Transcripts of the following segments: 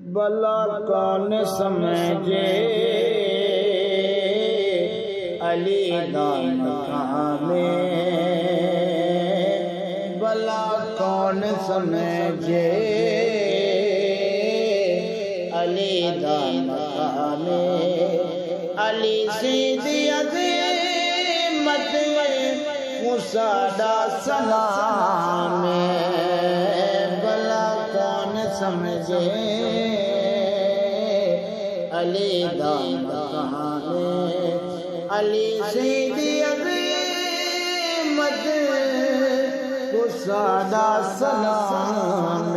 بلا کون سمجھے علی دا مقام بلا کون سمجھے علی دا مقام علی سیدھی عظمت مسادا سلام بلا کون سمجھے علی دا مقام علی سیدھی عظمت مسادا سلام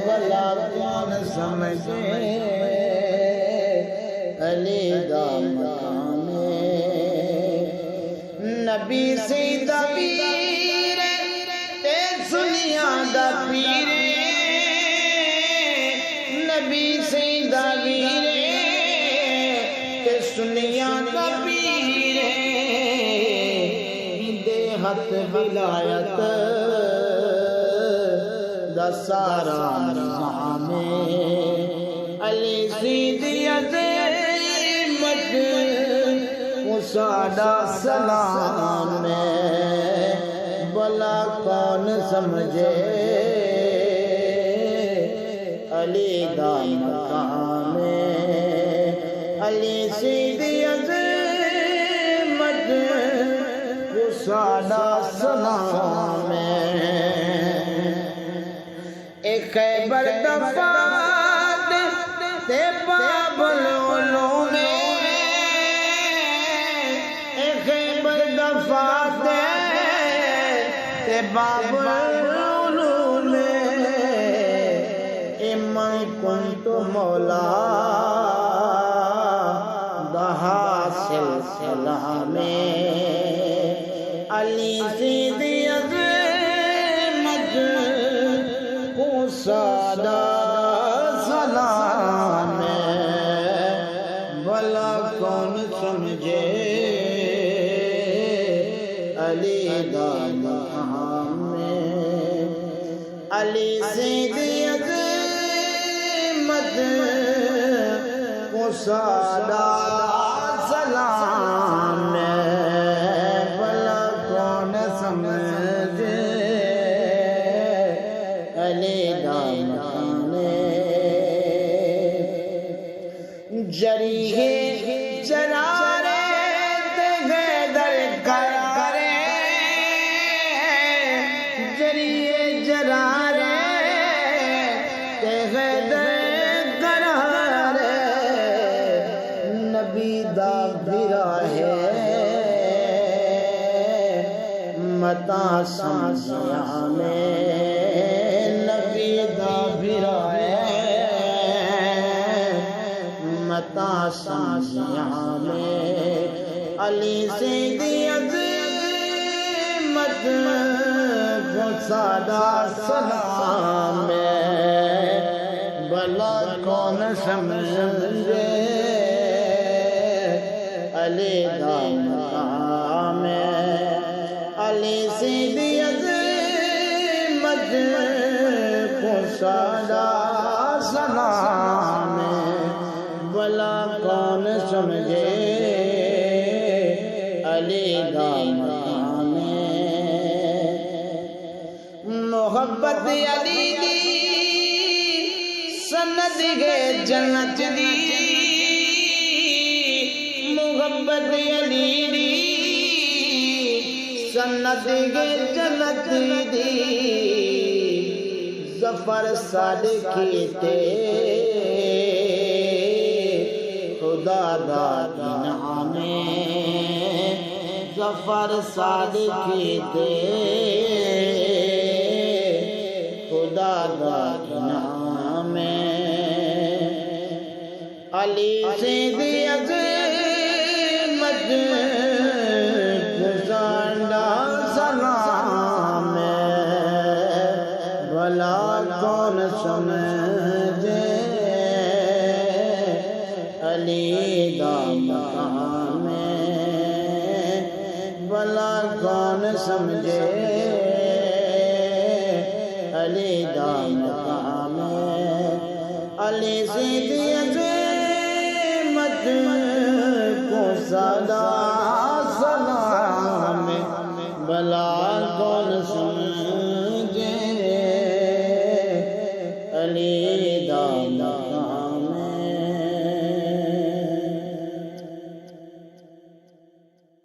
بلا کون سمجھے علی دا مقام نبی سیدھا پیر تے سنیا دا پیر نبی سیدھا پیر تے سنیا دا پیر دے ہاتھ ولایت دا سارا نظام علی سیدھی عظمت مسادا سلام بلا کون سمجھے علی دا مقام علی سیدھی عظمت مسادا سلام ایک خیبر دفات تے باب العلوم ایک خیبر دفات تے باب العلوم امن کنت مولا دہا سلسلہ میں علی سیدھی عظمت مسادا سلام بلا کون سمجھے علی دا مقام علی سیدھی عظمت مسادا سلام بلا کون سمجھے علی دا مقام جریح جرارے حیدر کرارے جریح جرارے حیدر کرارے نبی دا بھرا ہے متا سمجھیا میں نبی دا بھرا ہے متا سمجھیا میں علی سیدھی عظمت مسادا سلام بلا کون سمجھے علی دا مقام علی سیدھی عظمت مسادا سلام بلا کون سمجھے علی دا مقام محبت علی دی سند گے جنت دی محبت علی دی سند گے جنت دی ظفر صادقی تے خدا دا انعام ظفر صادقی تے خدا دا انعام علی سیدھی عظمت مسادا سلام بلا کون سمجھے علی دا مقام بلا کون سمجھے علی دا مقام علی سیدھی عظمت کو صدا سلام بلا کون سمجھے